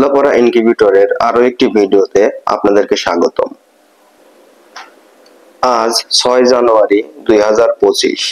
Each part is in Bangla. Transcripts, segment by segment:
আলোপড়া ইনকিউবেটরের আরো একটি ভিডিওতে আপনাদেরকে স্বাগতম। আজ 6 জানুয়ারি 2025।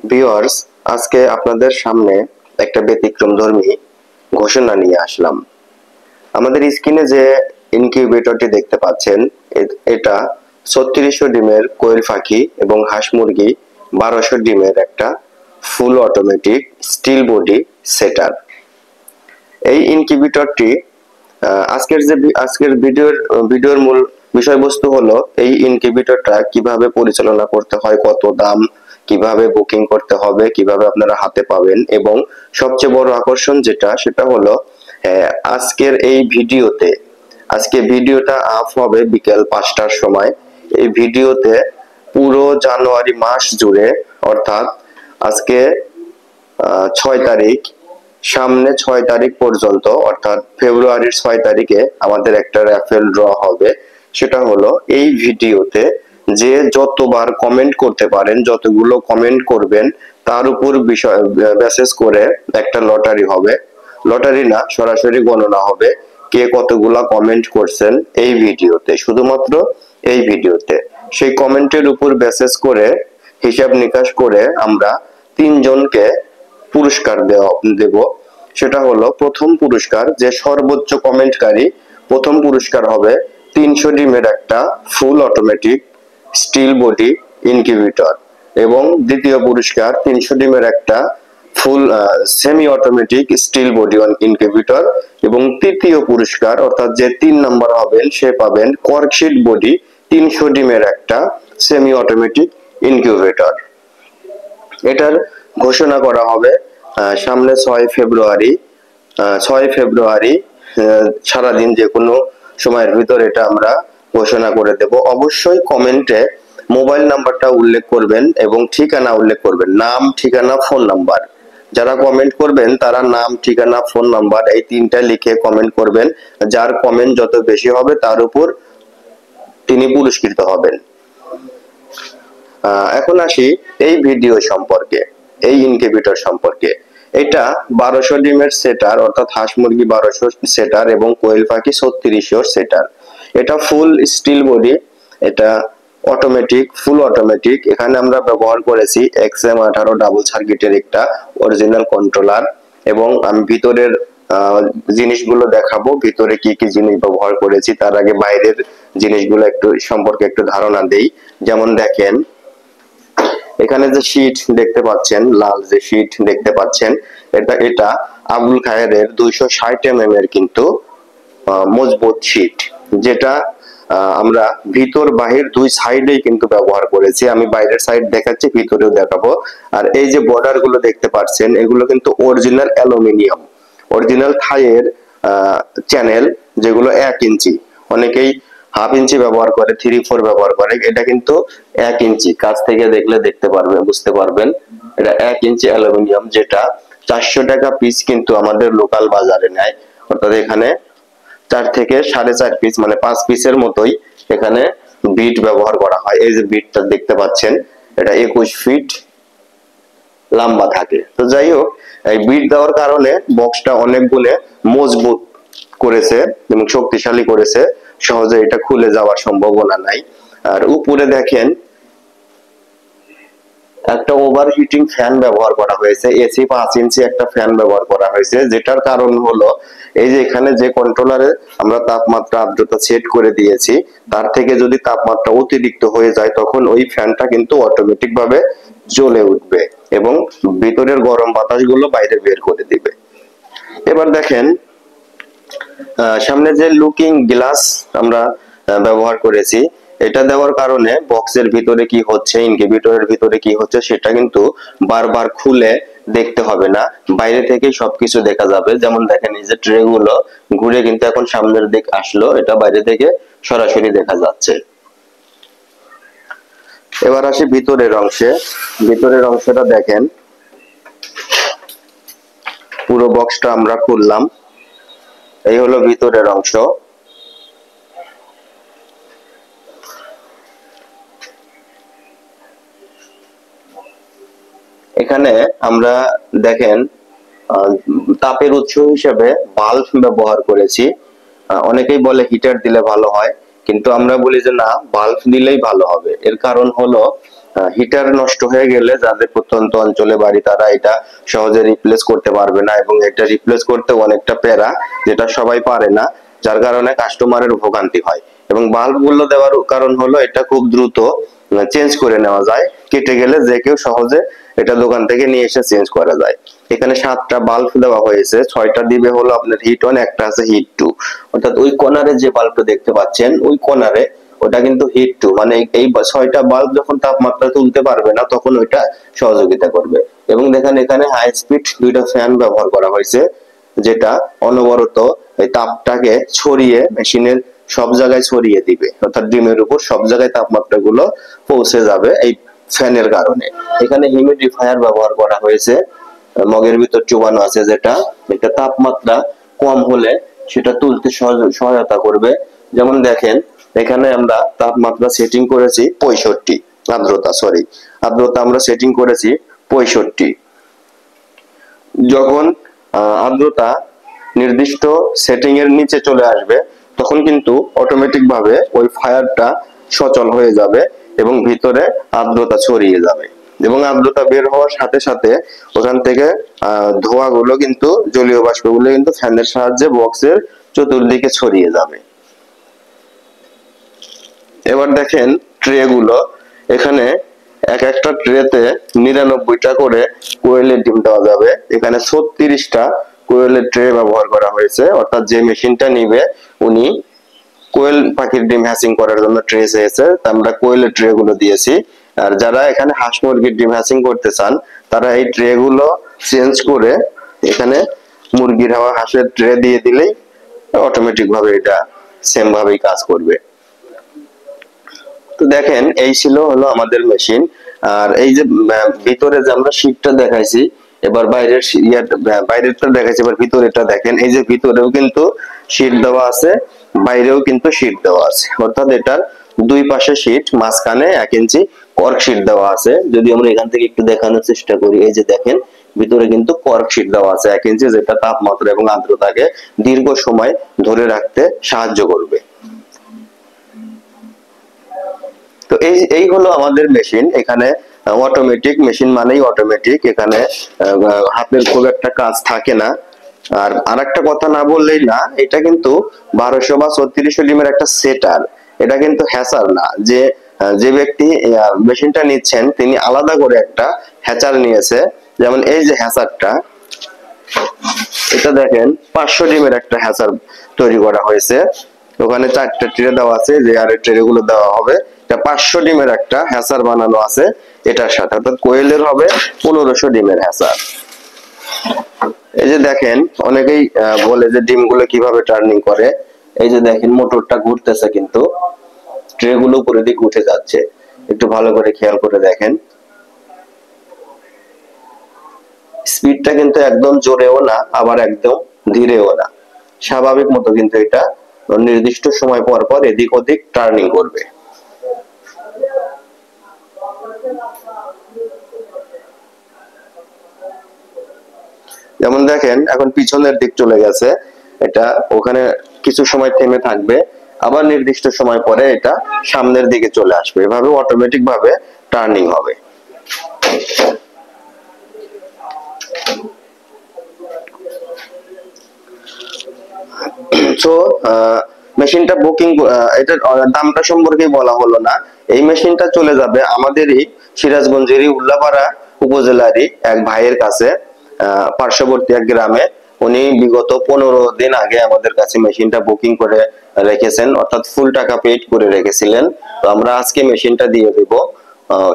ভিউয়ার্স, আজকে আপনাদের সামনে একটা ব্যতিক্রমধর্মী ঘোষণা নিয়ে আসলাম। আমাদের স্ক্রিনে যে ইনকিউবেটরটি দেখতে পাচ্ছেন, এটা 3600 ডিমের কোয়েল পাখি এবং হাঁস মুরগি 1200 ডিমের একটা full automatic steel body setup. এই ইনকিউবেটরটি আজকের ভিডিওর মূল বিষয়বস্তু হলো এই ইনকিউবেটরটা কিভাবে পরিচালনা করতে হয়, কত দাম, কিভাবে বুকিং করতে হবে, কিভাবে আপনারা হাতে পাবেন, এবং সবচেয়ে বড় আকর্ষণ সেটা হলো আজকে ভিডিওটা আপ হবে বিকেল 5টার সময়। এই ভিডিওতে পুরো জানুয়ারি মাস জুড়ে, অর্থাৎ আজকে 6 তারিখ, সামনে 6 তারিখ পর্যন্ত, অর্থাৎ ফেব্রুয়ারির 6 তারিখে আমাদের একটা র্যাফেল ড্র হবে। সেটা হলো এই ভিডিওতে যে যতবার কমেন্ট করতে পারেন, যতগুলো কমেন্ট করবেন তার উপর বেসিস করে একটা লটারি হবে। লটারি না, সরাসরি গণনা হবে কে কতগুলা কমেন্ট করছেন এই ভিডিওতে, শুধুমাত্র এই ভিডিওতে। সেই কমেন্টের উপর বেসিস করে, হিসাব নিকাশ করে আমরা 3 জনকে পুরস্কার দেব। সেটা হলো প্রথম পুরস্কার, যে সর্বোচ্চ কমেন্টকারী, প্রথম পুরস্কার হবে 300 ডিমের একটা full automatic steel body incubator, এবং দ্বিতীয় পুরস্কার 300 ডিমের একটা full semi automatic steel body incubator, এবং তৃতীয় পুরস্কার অর্থাৎ যে 3 নাম্বার হবেন সে পাবেন কর্কশিট বডি 300 ডিমের একটা সেমি অটোমেটিক ইনকিউবেটর। এটার ঘোষণা করা হবে সামনে 6 ফেব্রুয়ারি সারাদিন যে কোনো সময়ের ভিতর এটা আমরা ঘোষণা করে দেব। অবশ্যই কমেন্টে মোবাইল নাম্বারটা উল্লেখ করবেন এবং ঠিকানা উল্লেখ করবেন, নাম, ঠিকানা, ফোন নাম্বার। যারা কমেন্ট করবেন তারা নাম, ঠিকানা, ফোন নাম্বার এই 3টা লিখে কমেন্ট করবেন। যার কমেন্ট যত বেশি হবে তার উপর তিনি পুরস্কৃত হবেন। এখন আসি এই ভিডিও সম্পর্কে, এই ইনকিউবেটর সম্পর্কে। এটা 1200 ডিমের সেটার, অর্থাৎ হাঁস মুরগি 1200 সেটার এবং কোয়েল পাখি 3600 সেটার। এটা ফুল স্টিল বডি, এটা অটোমেটিক, ফুল অটোমেটিক। এখানে আমরা ব্যবহার করেছি XM18 ডাবল সার্কিটের একটা অরিজিনাল কন্ট্রোলার, এবং আমি ভিতরের জিনিসগুলো দেখাবো, ভিতরে কি কি জিনিস ব্যবহার করেছি। তার আগে বাইরের জিনিসগুলো সম্পর্কে একটু ধারণা দেই। যেমন দেখেন, এখানে যে শীট দেখতে পাচ্ছেন, লাল যে শীট দেখতে পাচ্ছেন, এটা আবুল খায়েরের 260 mm এর কিন্তু মজবুত শীট, যেটা আমরা ভিতর বাহির দুই সাইডেই কিন্তু ব্যবহার করেছি। আমি বাইরের সাইড দেখাচ্ছি, ভিতরেও দেখাবো। আর এই যে বর্ডার গুলো দেখতে পাচ্ছেন, এগুলো কিন্তু অরিজিনাল অ্যালুমিনিয়াম, অরিজিনাল থাইয়ের চ্যানেল, যেগুলো 1 ইঞ্চি। অনেকেই হাফ ইঞ্চি ব্যবহার করে, 3/4 ব্যবহার করে, এটা কিন্তু 1 ইঞ্চি। কাছ থেকে দেখলে বুঝতে পারবেন এটা 1 ইঞ্চি অ্যালুমিনিয়াম, যেটা 400 টাকা পিস কিন্তু আমাদের লোকাল বাজারে নেয়। অর্থাৎ এখানে 4 থেকে 4.5 পিস, মানে 5 পিসের মতোই এখানে বিট ব্যবহার করা হয়। এই যে বিটটা দেখতে পাচ্ছেন, এটা 21 ফিট লম্বা থাকে। তো যাই হোক, এই বিট দেওয়ার কারণে বক্সটা অনেক গুণে মজবুত করেছে এবং শক্তিশালী করেছে, সহজে এটা খুলে যাওয়ার সম্ভাবনা নাই। আর উপরে দেখেন একটা ওভারহিটিং ফ্যান ব্যবহার করা হয়েছে, এসি 5 ইঞ্চি একটা ফ্যান ব্যবহার করা হয়েছে, যেটার কারণ হলো এই যে এখানে যে কন্ট্রোলারে আমরা তাপমাত্রা আর্দ্রতা সেট করে দিয়েছি, তার থেকে যদি তাপমাত্রা অতিরিক্ত হয়ে যায় তখন ওই ফ্যানটা কিন্তু অটোমেটিক ভাবে জ্বলে উঠবে এবং ভিতরের গরম বাতাসগুলো বাইরে বের করে দিবে। এবার দেখেন, সামনে যে লুকিং গ্লাস আমরা ব্যবহার করেছি, এটা দেওয়ার কারণে বক্সের ভিতরে কি হচ্ছে, ইনকিউবেটরের ভিতরে কি হচ্ছে সেটা কিন্তু বারবার খুলে দেখতে হবে না, বাইরে থেকে সবকিছু দেখা যাবে। যেমন দেখেন, এই যে ট্রে গুলো ঘুরে কিন্তু এখন সামনের দিক আসলো, এটা বাইরে থেকে সরাসরি দেখা যাচ্ছে। এবার আসি ভিতরের অংশে। ভিতরের অংশটা দেখেন, পুরো বক্সটা আমরা খুললাম, এই হলো ভিতরের অংশ। এখানে আমরা দেখেন তাপের উৎস হিসেবে বাল্ব ব্যবহার করেছি। অনেকেই বলে হিটার দিলে ভালো হয়, কিন্তু আমরা বলি যে না, বাল্ব দিলেই ভালো হবে। এর কারণ হলো হিটার নষ্ট হয়ে গেলে যাদের প্রত্যন্ত অঞ্চলে বাড়ি তারা এটা সহজে রিপ্লেস করতে পারবে না, এবং এটা রিপ্লেস করতে অনেকটা প্যারা, যেটা সবাই পারে না, যার কারণে কাস্টমারের ভোগান্তি হয়। এবং বাল্ব গুলো দেওয়ার কারণ হলো এটা খুব দ্রুত চেঞ্জ করে নেওয়া যায়, কেটে গেলে যে কেউ সহজে এটা দোকান থেকে নিয়ে এসে চেঞ্জ করা যায়। এখানে 7টা বাল্ব দেওয়া হয়েছে, 6টা দিবে হলো আপনার হিট 1, একটা আছে হিট 2। অর্থাৎ ওই কর্নারে যে বাল্বটা দেখতে পাচ্ছেন ওই কর্নারে ওটা কিন্তু হিট 2, মানে এই 6টা বাল্ব যখন তাপমাত্রা তুলতে পারবে না তখন ওইটা সহযোগিতা করবে। এবং দেখেন এখানে হাই স্পিড 2টা ফ্যান ব্যবহার করা হয়েছে, যেটা অনবরত এই তাপটাকে ছড়িয়ে মেশিনের সব জায়গায় ছড়িয়ে দিবে, অর্থাৎ ডিমের উপর সব জায়গায় তাপমাত্রা গুলো পৌঁছে যাবে এই ফ্যানের কারণে। এখানে হিউমিডিফায়ার ব্যবহার করা হয়েছে, মগের ভিতর চুবানো আছে, যেটা এটা তাপমাত্রা কম হলে সেটা তুলতে সহায়তা করবে। যেমন দেখেন এখানে আমরা তাপমাত্রা সেটিং করেছি 65, আর্দ্রতা আমরা সেটিং করেছি 65। যখন আর্দ্রতা নির্দিষ্ট সেটিং এর নিচে চলে আসবে তখন কিন্তু অটোমেটিক ভাবে ওই ফায়ারটা সচল হয়ে যাবে এবং ভিতরে আর্দ্রতা ছড়িয়ে যাবে, এবং আর্দ্রতা বের হওয়ার সাথে সাথে ওখান থেকে ধোঁয়াগুলো কিন্তু, জলীয় বাষ্পগুলো কিন্তু ফ্যানের সাহায্যে বক্সের চতুর্দিকে ছড়িয়ে যাবে। এবার দেখেন ট্রে গুলো, এখানে এক একটা ট্রেতে 99টা করে কোয়েলের ডিম দেওয়া যাবে। এখানে 36টা কোয়েলের ট্রে ব্যবহার করা হয়েছে, অর্থাৎ যে মেশিনটা নিবে উনি কোয়েল পাখির ডিম হ্যাচিং করার জন্য ট্রে চেয়েছে, আমরা কোয়েলের ট্রে গুলো দিয়েছি। আর যারা এখানে হাঁস মুরগির ডিম হ্যাচিং করতে চান তারা এই ট্রে গুলো চেঞ্জ করে এখানে মুরগির হাওয়া হাঁসের ট্রে দিয়ে দিলেই অটোমেটিক ভাবে এটা সেম ভাবেই কাজ করবে। তো দেখেন এই ছিল হলো আমাদের মেশিন। আর এই যে ভিতরে যে আমরা শীটটা দেখাইছি, এবার বাইরেরটা দেখাইছি, এবার ভিতরেটা দেখেন। এই যে ভিতরেও কিন্তু শীট দেওয়া আছে, বাইরেও কিন্তু শীট দেওয়া আছে, অর্থাৎ এটার দুই পাশে শীট, মাঝখানে 1 ইঞ্চি কর্ক শীট দেওয়া আছে। যদি আমরা এখান থেকে একটু দেখানোর চেষ্টা করি, এই যে দেখেন ভিতরে কিন্তু কর্ক শীট দেওয়া আছে 1 ইঞ্চি, যেটা তাপমাত্রা এবং আর্দ্রতাকে দীর্ঘ সময় ধরে রাখতে সাহায্য করবে। তো এই হলো আমাদের মেশিন। এখানে অটোমেটিক মেশিন মানেই অটোমেটিক, এখানে হাতের খুব একটা কাজ থাকে না। আর আরেকটা কথা না বললেই না, এটা কিন্তু 1200 বা 3600 ডিমের একটা সেটার, এটা কিন্তু হ্যাচার না। যে ব্যক্তি মেশিনটা নিচ্ছেন তিনি আলাদা করে একটা হ্যাচার নিয়েছে। যেমন এই যে হ্যাচারটা, এটা দেখেন 500 ডিমের একটা হ্যাচার তৈরি করা হয়েছে। ওখানে 4টা ট্রে দেওয়া আছে, যে আর ট্রে গুলো দেওয়া হবে। 500 ডিমের একটা হ্যাচার বানানো আছে এটার সাথে, অর্থাৎ কোয়েলের হবে 1500 ডিমের হ্যাচার। এই যে দেখেন অনেকেই বলে যে ডিমগুলো কিভাবে টার্নিং করে, এই যে দেখেন মোটরটা ঘুরতেছে কিন্তু ট্রে গুলো উপরের দিকে উঠে যাচ্ছে, একটু ভালো করে খেয়াল করে দেখেন। স্পিডটা কিন্তু একদম জোরেও না আবার একদম ধীরেও না, স্বাভাবিক মতো কিন্তু এটা নির্দিষ্ট সময় পর পর এদিক ওদিক টার্নিং করবে। যেমন দেখেন এখন পিছনের দিক চলে গেছে, এটা ওখানে কিছু সময় থেমে থাকবে, আবার নির্দিষ্ট সময় পরে এটা সামনের দিকে চলে আসবে, এভাবে অটোমেটিক ভাবে টার্নিং হবে। তো মেশিনটা বুকিং, এটার দামটা সম্পর্কে বলা হলো না। এই মেশিনটা চলে যাবে আমাদেরই সিরাজগঞ্জেরই উল্লাপাড়া উপজেলারই এক ভাইয়ের কাছে, পার্শ্ববর্তী এক গ্রামে। উনি বিগত 15 দিন আগে আমাদের কাছে মেশিনটা বুকিং করে রেখেছেন, অর্থাৎ ফুল টাকা পেড করে রেখেছিলেন। তো আমরা আজকে মেশিনটা দিয়ে দেব,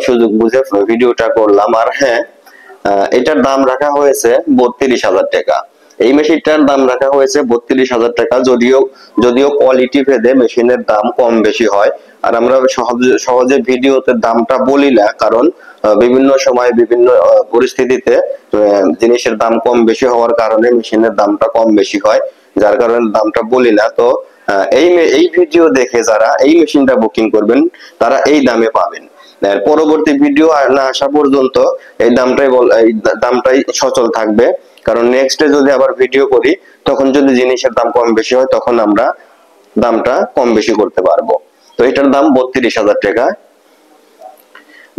সুযোগ বুঝে ভিডিওটা করলাম। আর হ্যাঁ, এটার দাম রাখা হয়েছে 32,000 টাকা। এই মেশিনটার দাম রাখা হয়েছে 32,000 টাকা। যদিও কোয়ালিটি ভেদে মেশিনের দাম কম বেশি হয়, আর আমরা সহজে ভিডিওতে দামটা বলি না, কারণ বিভিন্ন সময় বিভিন্ন পরিস্থিতিতে জিনিসের দাম কম বেশি হওয়ার কারণে মেশিনের দামটা কম বেশি হয়, যার কারণে দামটা বলি না। তো এই ভিডিও দেখে যারা এই মেশিনটা বুকিং করবেন তারা এই দামে পাবেন। পরবর্তী ভিডিও না আসা পর্যন্ত এই দামটাই সচল থাকবে। কারণ নেক্সট ডে যদি আবার ভিডিও করি তখন যদি জিনিসের দাম কম বেশি হয় তখন আমরা দামটা কম বেশি করতে পারবো। তো এটার দাম 32,000 টাকা।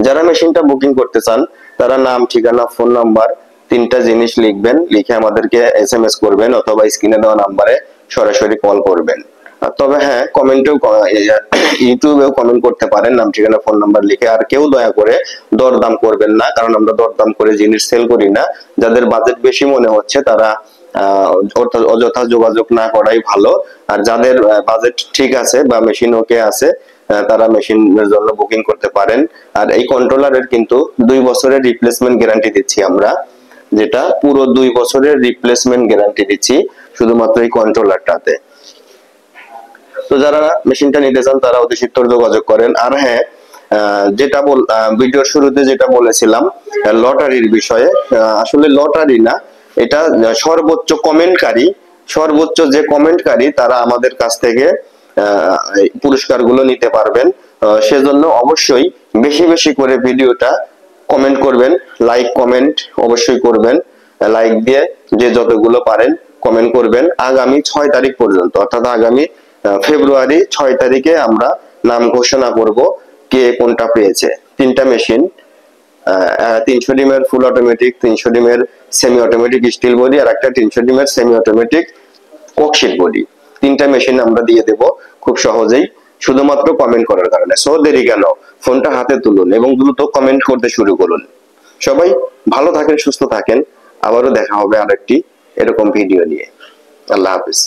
যারা মেশিনটা বুকিং করতে চান তারা নাম, ঠিকানা, ফোন নাম্বার 3টা জিনিস লিখবেন, লিখে আমাদেরকে SMS করবেন অথবা স্ক্রিনে দেওয়া নাম্বারে সরাসরি কল করবেন। তবে হ্যাঁ, কমেন্টেও ইউটিউবেও কমেন্ট করতে পারেন নাম, ঠিকানা, ফোন নাম্বার লিখে। আর কেউ দয়া করে দরদাম করবেন না, কারণ আমরা দরদাম করে জিনিস সেল করি না। যাদের বাজেট বেশি মনে হচ্ছে তারা অযথা যোগাযোগ না করাই ভালো। আর যাদের বাজেট ঠিক আছে বা মেশিন ওকে আছে তারা মেশিনের জন্য বুকিং করতে পারেন। আর এই কন্ট্রোলারের কিন্তু 2 বছরের রিপ্লেসমেন্ট গ্যারান্টি দিচ্ছি আমরা, যেটা পুরো 2 বছরের রিপ্লেসমেন্ট গ্যারান্টি দিচ্ছি শুধুমাত্র এই কন্ট্রোলারটাতে। তো যারা মেশিনটা নিতে চান তারা অতি সত্বর যোগাযোগ করেন। আর হ্যাঁ, যেটা ভিডিওর শুরুতে যেটা বলেছিলাম লটারির বিষয়ে, আসলে লটারি না, এটা সর্বোচ্চ যে কমেন্টকারী তারা আমাদের কাছ থেকে পুরস্কারগুলো নিতে পারবেন। সেজন্য অবশ্যই বেশি বেশি করে ভিডিওটা কমেন্ট করবেন, লাইক কমেন্ট অবশ্যই করবেন। লাইক দিয়ে যে যতগুলো পারেন কমেন্ট করবেন। আগামী 6 তারিখ পর্যন্ত, অর্থাৎ আগামী ফেব্রুয়ারি 6 তারিখে আমরা নাম ঘোষণা করব কে কোনটা পেয়েছে। 3টা মেশিন, 300 ডিমের ফুল অটোমেটিক, 300 ডিমের সেমি অটোমেটিক স্টিল বডি, আর একটা 300 ডিমের সেমি অটোমেটিক কোকশিট বডি। 3টা মেশিন আমরা দিয়ে দেব খুব সহজেই, শুধুমাত্র কমেন্ট করার কারণে। সো দেরি কেন, ফোনটা হাতে তুলুন এবং দ্রুত কমেন্ট করতে শুরু করুন। সবাই ভালো থাকেন, সুস্থ থাকেন। আবারও দেখা হবে আরেকটি এরকম ভিডিও নিয়ে। আল্লাহ হাফেজ।